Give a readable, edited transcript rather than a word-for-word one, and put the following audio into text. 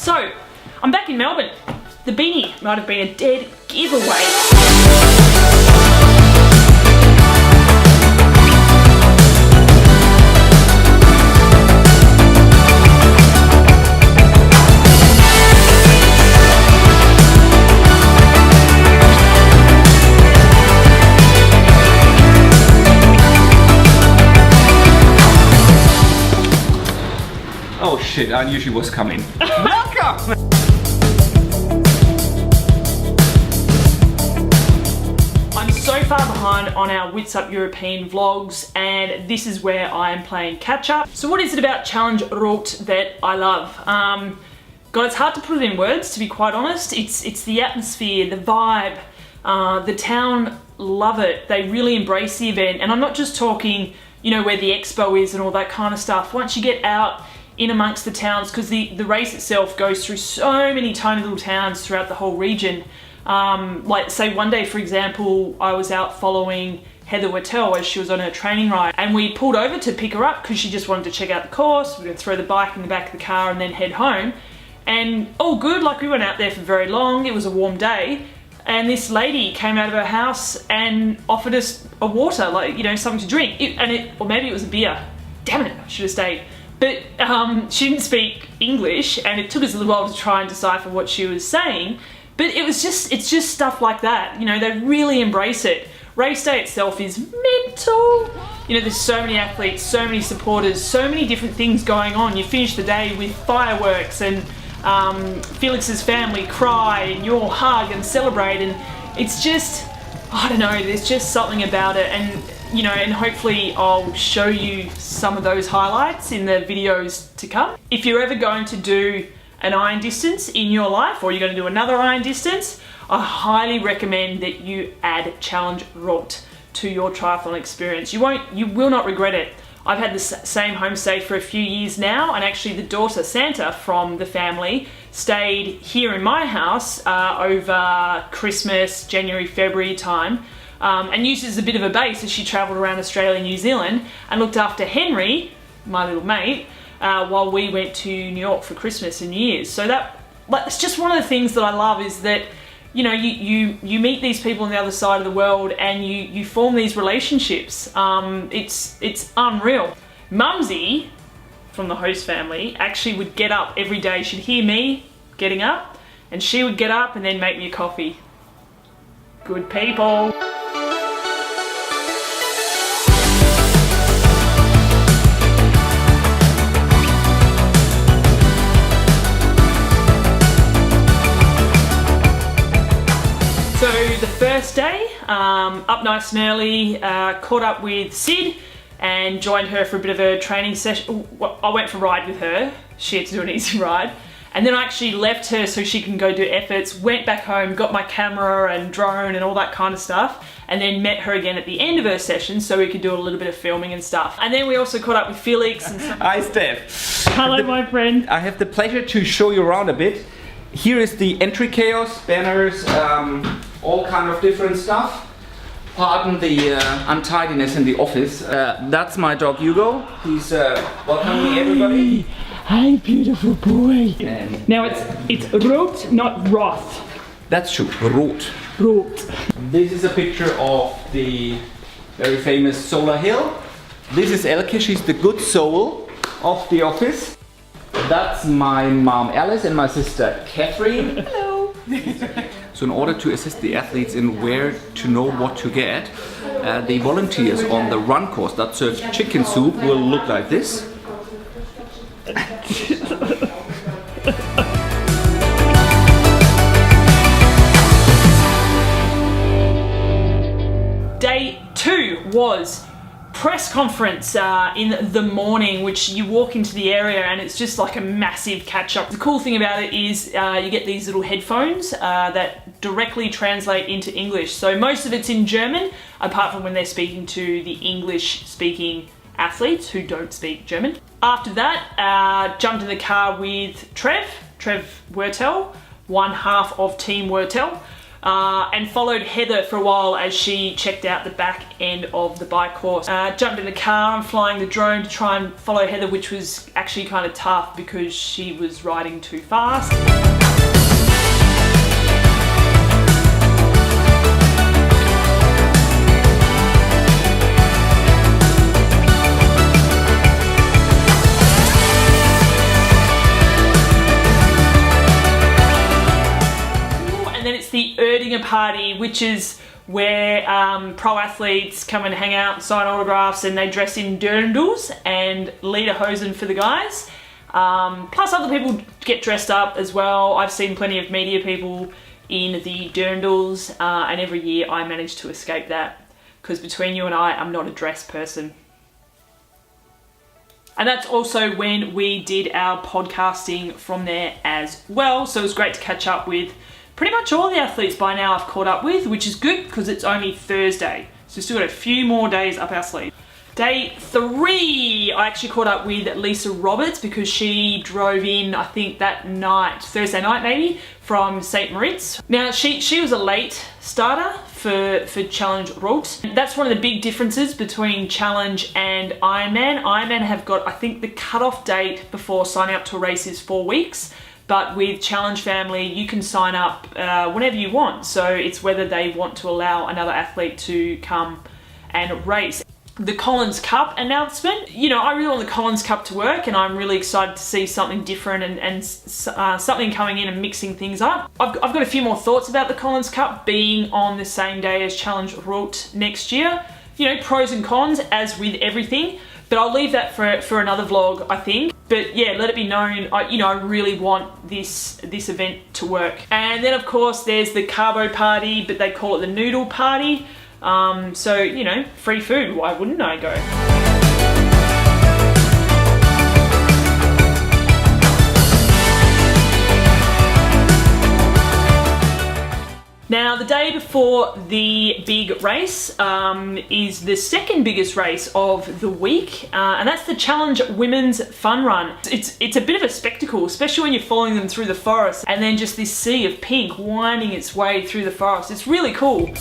So, I'm back in Melbourne. The beanie might have been a dead giveaway. Oh shit, I knew she was coming. Welcome! I'm so far behind on our Witsup European vlogs, and this is where I am playing catch up. So what is it about Challenge Roth that I love? God, it's hard to put it in words, to be quite honest. It's the atmosphere, the vibe, the town love it. They really embrace the event, and I'm not just talking, you know, where the expo is and all that kind of stuff. Once you get out in amongst the towns, because the race itself goes through so many tiny little towns throughout the whole region. Like say one day, for example, I was out following Heather Wettel as she was on her training ride, and we pulled over to pick her up because she just wanted to check out the course. We were going to throw the bike in the back of the car and then head home, and all good. Like, we weren't out there for very long. It was a warm day, and this lady came out of her house and offered us a water, like, you know, something to drink. Or maybe it was a beer. Damn it, I should have stayed. But she didn't speak English, and it took us a little while to try and decipher what she was saying. But it's just stuff like that. You know, they really embrace it. Race day itself is mental. You know, there's so many athletes, so many supporters, so many different things going on. You finish the day with fireworks, and Felix's family cry, and you all hug and celebrate, and it's just, I don't know, there's just something about it. And you know, and hopefully I'll show you some of those highlights in the videos to come. If you're ever going to do an iron distance in your life, or you're going to do another iron distance, I highly recommend that you add Challenge Roth to your triathlon experience. You will not regret it. I've had the same homestay for a few years now, and actually the daughter, Santa, from the family, stayed here in my house over Christmas, January, February time. And used it as a bit of a base as she travelled around Australia and New Zealand and looked after Henry, my little mate, while we went to New York for Christmas and New Year's. So that's just one of the things that I love, is that, you know, you meet these people on the other side of the world, and you form these relationships. It's unreal. Mumsy, from the host family, actually would get up every day. She'd hear me getting up, and she would get up and then make me a coffee. Good people. So the first day, up nice and early, caught up with Sid and joined her for a bit of a training session. I went for a ride with her. She had to do an easy ride. And then I actually left her so she can go do efforts, went back home, got my camera and drone and all that kind of stuff, and then met her again at the end of her session so we could do a little bit of filming and stuff. And then we also caught up with Felix. And Hi, Steph. Hello, my friend. I have the pleasure to show you around a bit. Here is the entry chaos, banners, all kind of different stuff. Pardon the untidiness in the office. That's my dog Hugo. He's welcoming everybody. Hi, beautiful boy. And now it's Roth, not Roth. that's true, Roth. Roth. This is a picture of the very famous Solar Hill. This is Elke, she's the good soul of the office. That's my mom Alice and my sister Catherine. Hello. So in order to assist the athletes in where to know what to get, the volunteers on the run course that serves chicken soup will look like this. Day 2 was press conference in the morning, which you walk into the area and it's just like a massive catch-up. The cool thing about it is you get these little headphones that directly translate into English. So most of it's in German, apart from when they're speaking to the English-speaking athletes who don't speak German. After that, jumped in the car with Trev Wertel, one half of Team Wertel. and followed Heather for a while as she checked out the back end of the bike course. Jumped in the car and flying the drone to try and follow Heather, which was actually kind of tough because she was riding too fast. Party, which is where pro athletes come and hang out and sign autographs, and they dress in dirndls and lederhosen for the guys. Plus other people get dressed up as well. I've seen plenty of media people in the dirndls, and every year I manage to escape that, because between you and I'm not a dress person. And that's also when we did our podcasting from there as well. So it was great to catch up with pretty much all the athletes by now I've caught up with, which is good because it's only Thursday. So we've still got a few more days up our sleeve. Day 3, I actually caught up with Lisa Roberts because she drove in, I think that night, Thursday night maybe, from St. Moritz. Now she was a late starter for Challenge Roth. That's one of the big differences between Challenge and Ironman. Ironman have got, I think the cutoff date before signing up to a race is 4 weeks. But with Challenge Family, you can sign up whenever you want. So it's whether they want to allow another athlete to come and race. The Collins Cup announcement, you know, I really want the Collins Cup to work, and I'm really excited to see something different and something coming in and mixing things up. I've got a few more thoughts about the Collins Cup being on the same day as Challenge Roth next year. You know, pros and cons, as with everything. But I'll leave that for another vlog, I think. But yeah, let it be known, I really want this event to work. And then of course there's the carbo party, but they call it the noodle party. So, you know, free food, why wouldn't I go? Now, the day before the big race is the second biggest race of the week, and that's the Challenge Women's Fun Run. It's a bit of a spectacle, especially when you're following them through the forest, and then just this sea of pink winding its way through the forest. It's really cool.